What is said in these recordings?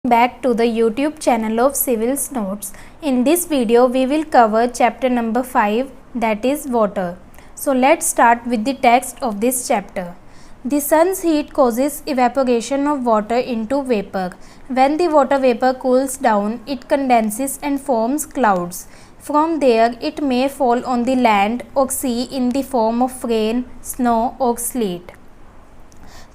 Back to the YouTube channel of Civil's Notes. In this video we will cover chapter number 5, that is water. So let's start with the text of this chapter. The sun's heat causes evaporation of water into vapor. When the water vapor cools down, it condenses and forms clouds. From there it may fall on the land or sea in the form of rain, snow or sleet.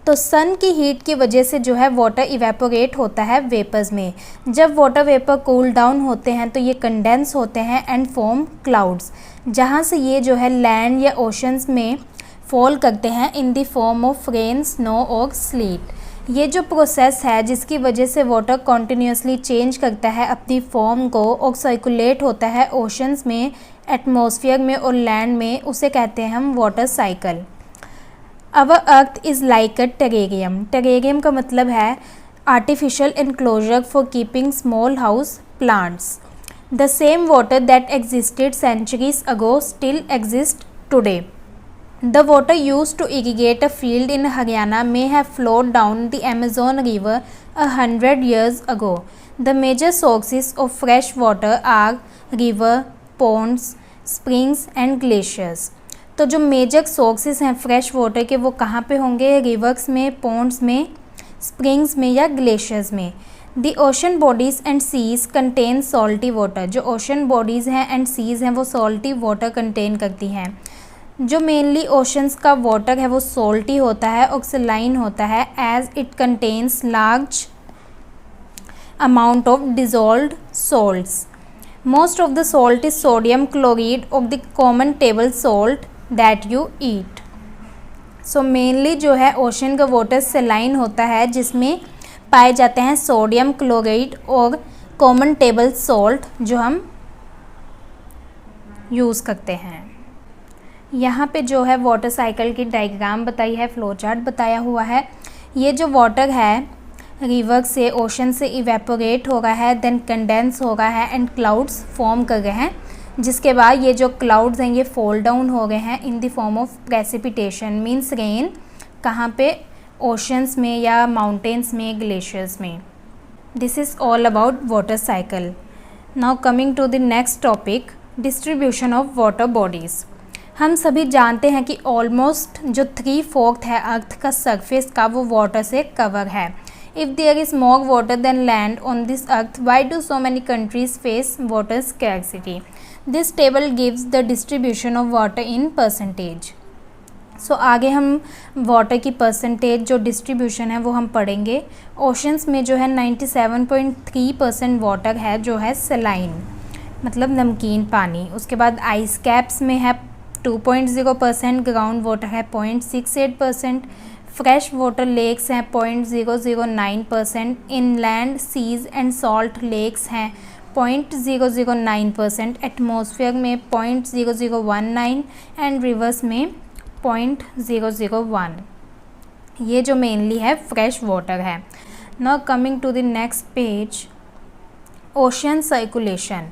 तो सन की heat की वजह से जो है water evaporate होता है vapours में. जब वाटर वेपर कूल डाउन होते हैं तो ये कंडेंस होते हैं एंड फॉर्म क्लाउड्स, जहाँ से ये जो है लैंड या ओशंस में फॉल करते हैं in the form of rain, snow और स्लीट. ये जो प्रोसेस है जिसकी वजह से वाटर कॉन्टीन्यूसली चेंज करता है अपनी फॉर्म को और सर्कुलेट होता है ओशंस में, एटमॉस्फेयर में और लैंड में, उसे कहते हैं हम water cycle. Our earth is like a terrarium. Terrarium का मतलब है artificial enclosure for keeping small house plants. The same water that existed centuries ago still exists today. The water used to irrigate a field in Haryana may have flowed down the Amazon River 100 years ago. The major sources of fresh water are river, ponds, springs and glaciers. तो जो major sources हैं fresh water के वो कहाँ पे होंगे? Reverse में, Pond's में, स्प्रिंग्स में या ग्लेशियर्स में. The ocean bodies and seas contain salty water. जो ओशन बॉडीज़ हैं एंड सीज हैं वो सॉल्टी वाटर कंटेन करती हैं. जो मेनली ओशंस का वाटर है वो सॉल्टी होता है, ऑक्सलाइन होता है, as it contains large amount of dissolved salts. Most of the salt is sodium chloride of the common table salt that you eat. So mainly जो है ओशन का वाटर सेलाइन होता है जिसमें पाए जाते हैं सोडियम क्लोराइड और कॉमन टेबल सॉल्ट जो हम यूज़ करते हैं. यहाँ पे जो है वाटर साइकिल की डायग्राम बताई है, फ्लो चार्ट बताया हुआ है. ये जो वाटर है रिवर से, ओशन से इवेपोरेट हो रहा है, देन कंडेंस हो रहा है एंड क्लाउड्स फॉर्म कर रहे हैं, जिसके बाद ये जो क्लाउड्स हैं ये फॉल डाउन हो गए हैं in the form of precipitation, means rain. कहाँ पे? ओशंस में या माउंटेन्स में, ग्लेशियर्स में. This is all about water cycle. Now coming to the next topic, distribution of water bodies. हम सभी जानते हैं कि ऑलमोस्ट जो 3/4 है अर्थ का सरफेस का वो वाटर से कवर है. If there is more water than land on this earth, why do so many countries face water scarcity? This table gives the distribution of water in percentage. So आगे हम water की percentage जो distribution है वो हम पढ़ेंगे. Oceans में जो है 97.3% वाटर है जो है सलाइन, मतलब नमकीन पानी. उसके बाद आइस कैप्स में है 2.0%, ग्राउंड वाटर है 0.68%, फ्रेश वाटर लेक्स हैं 0.009%, inland seas and salt lakes हैं 0.009%, एटमॉस्फेयर में 0.0019 एंड रिवर्स में 0.001. ये जो मेनली है फ्रेश वाटर है. Now coming to the next page, ocean circulation.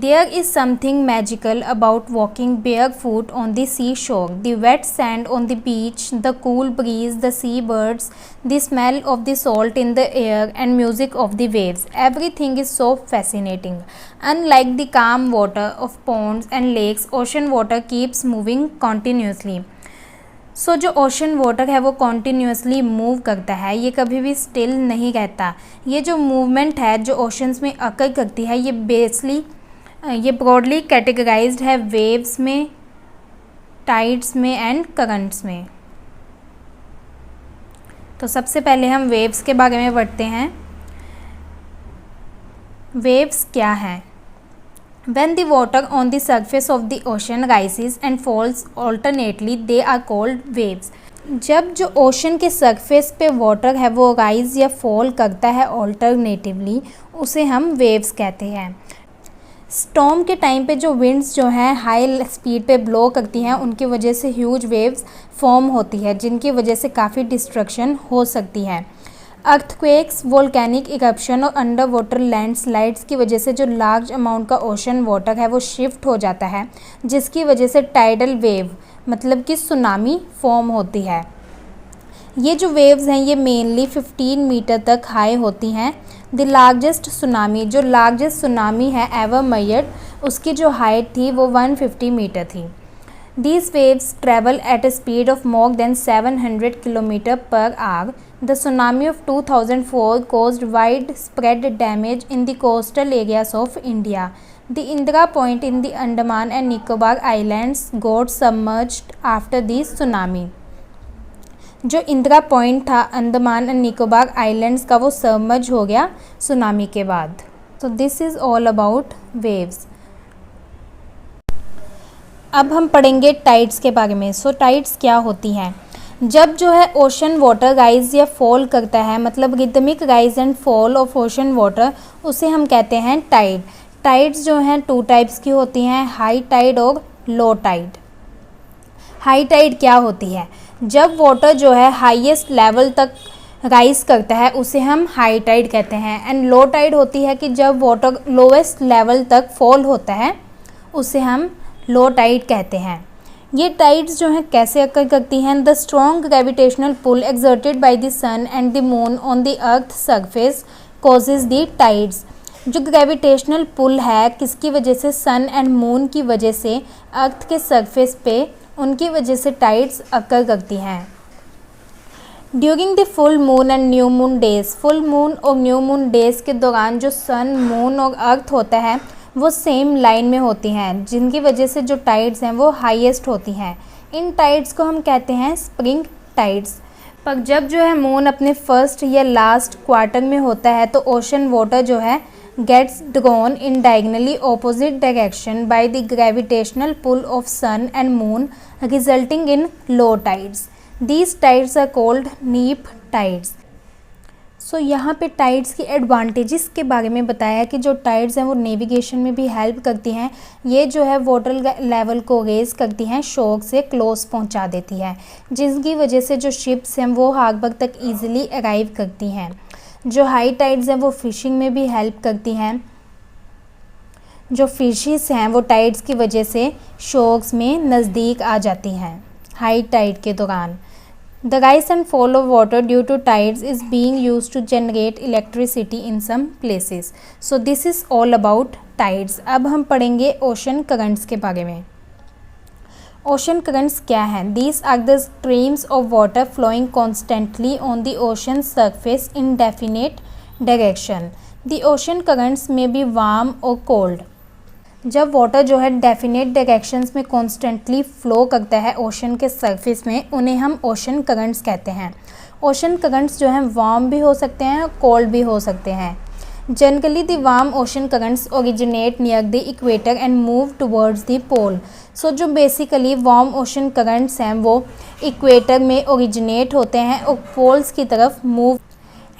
There is something magical about walking barefoot on the seashore. The wet sand on the beach, the cool breeze, the seabirds, the smell of the salt in the air and music of the waves. Everything is so fascinating. Unlike the calm water of ponds and lakes, ocean water keeps moving continuously. सो जो ocean water है वो continuously move करता है, ये कभी भी still नहीं रहता. ये जो मूवमेंट है जो ओशंस में अकर करती है ये ब्रॉडली कैटेगराइज्ड है वेव्स में, टाइड्स में एंड करंट्स में. तो सबसे पहले हम वेव्स के बारे में पढ़ते हैं. वेव्स क्या हैं? When the water on the surface of the ocean rises and falls alternately, they are called waves. जब जो ओशन के सरफेस पे वाटर है वो राइज या फॉल करता है ऑल्टरनेटिवली, उसे हम वेव्स कहते हैं. स्टॉर्म के टाइम पे जो विंड्स जो हैं हाई स्पीड पे ब्लो करती हैं, उनकी वजह से ह्यूज वेव्स फॉर्म होती है जिनकी वजह से काफ़ी डिस्ट्रक्शन हो सकती है. अर्थक्वेक्स, वोल्केनिक इरप्शन और अंडर वाटर लैंडस्लाइड्स की वजह से जो लार्ज अमाउंट का ओशन वाटर है वो शिफ्ट हो जाता है, जिसकी वजह से टाइडल वेव मतलब कि सुनामी फॉर्म होती है. ये जो वेव्स हैं ये मेनली 15 मीटर तक हाई होती हैं. द लार्जेस्ट सुनामी, जो लार्जेस्ट सुनामी है एवर मेजर्ड, उसकी जो हाइट थी वो 150 मीटर थी। These waves travel at a speed of more than 700 km per hour. The tsunami of 2004 caused widespread damage in the coastal areas of India. The Indira Point in the Andaman and Nicobar Islands got submerged after the tsunami. जो Indira point था Andaman and Nicobar islands का, वो submerge हो गया tsunami के बाद। So this is all about waves. अब हम पढ़ेंगे टाइड्स के बारे में। सो टाइड्स क्या होती हैं? जब जो है ओशन वाटर राइज या फॉल करता है, मतलब rhythmic rise and fall of ocean water, उसे हम कहते हैं टाइड। टाइड्स जो हैं 2 टाइप्स की होती हैं, हाई टाइड और लो टाइड। हाई टाइड क्या होती है? जब वाटर जो है हाईएस्ट लेवल तक राइज करता है उसे हम हाई टाइड कहते हैं। एंड लो टाइड होती है कि जब वाटर लोवेस्ट लेवल तक फॉल होता है उसे हम लो टाइड कहते हैं। ये टाइड्स जो हैं कैसे अकर करती हैं? The strong gravitational pull exerted by the sun and the moon on the earth surface causes the tides. जो ग्रेविटेशनल पुल है किसकी वजह से? सन एंड मून की वजह से अर्थ के सरफेस पे, उनकी वजह से टाइड्स अकर करती हैं। During the full moon and new moon days, full moon और न्यू मून डेज के दौरान जो सन, मून और अर्थ होता है वो सेम लाइन में होती हैं, जिनकी वजह से जो टाइड्स हैं वो हाईएस्ट होती हैं। इन टाइड्स को हम कहते हैं स्प्रिंग टाइड्स। पर जब जो है मून अपने फर्स्ट या लास्ट क्वार्टर में होता है तो ओशन वाटर जो है gets drawn in diagonally opposite direction by the gravitational pull of sun and moon resulting in low tides. These tides are called neap tides. So यहाँ पे टाइड्स की एडवांटेजेस के बारे में बताया कि जो टाइड्स हैं वो नेविगेशन में भी हेल्प करती हैं। ये जो है वाटर लेवल को रेज करती हैं, शोर से क्लोज पहुँचा देती है, जिसकी वजह से जो शिप्स हैं वो हार्बर तक ईजिली अराइव करती हैं। जो हाई टाइड्स हैं वो फिशिंग में भी हेल्प करती हैं। जो फिशेस हैं वो टाइड्स की वजह से शोर्स में नज़दीक आ जाती हैं हाई टाइड के दौरान। The rise and fall of water due to tides is being used to generate electricity in some places. So this is all about tides. अब हम पढ़ेंगे ओशन करंट्स के बारे में। ओशन करंट्स क्या हैं? These are the streams of water flowing constantly on the ocean surface in definite direction. The ocean currents may be warm or cold. जब water जो है डेफिनेट डायरेक्शंस में कॉन्स्टेंटली फ़्लो करता है ओशन के surface में, उन्हें हम ओशन करंट्स कहते हैं। ओशन करंट्स जो हैं वार्म भी हो सकते हैं, कोल्ड भी हो सकते हैं। Generally the warm ocean currents originate near the equator and move towards the pole. So जो बेसिकली वार्म ओशन करंट्स हैं वो इक्वेटर में ओरिजिनेट होते हैं और पोल्स की तरफ move,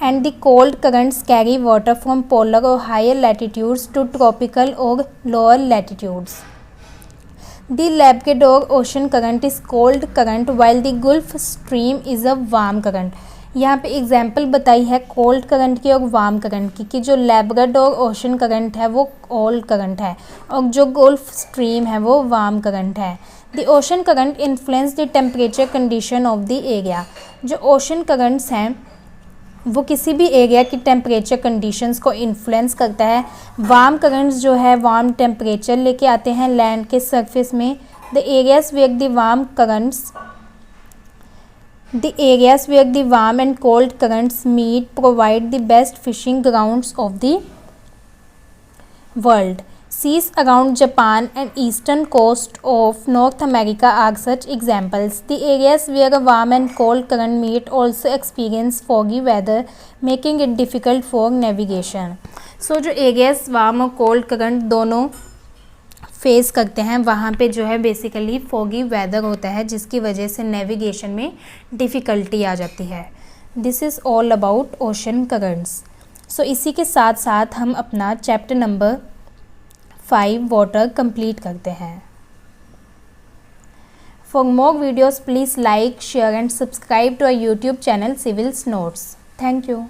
and the cold currents carry water from polar or higher latitudes to tropical or lower latitudes. The Labrador ocean current is cold current while the Gulf Stream is a warm current. यहाँ पे example बताई है cold current की और warm current की, कि जो Labrador ocean current है वो कोल्ड करंट है और जो गल्फ स्ट्रीम है वो वार्म करंट है। The ocean current influence the temperature condition of the area. जो ओशन करंट्स हैं वो किसी भी एरिया की टेम्परेचर कंडीशंस को इन्फ्लुएंस करता है। वार्म करंट्स जो है वार्म टेम्परेचर लेके आते हैं लैंड के सरफेस में। The areas where the warm and cold currents meet provide the best fishing grounds of the world. Seas around Japan and eastern coast of North America are such examples. The areas where a warm and cold current meet also experience foggy weather, making it difficult for navigation. So जो areas warm और cold current दोनों face करते हैं वहाँ पे जो है basically foggy weather होता है, जिसकी वजह से नेविगेशन में डिफ़िकल्टी आ जाती है। This is all about ocean currents. So इसी के साथ साथ हम अपना चैप्टर नंबर 5 वाटर कंप्लीट करते हैं। For more videos please like, share and subscribe to our YouTube channel Civils Notes. Thank you.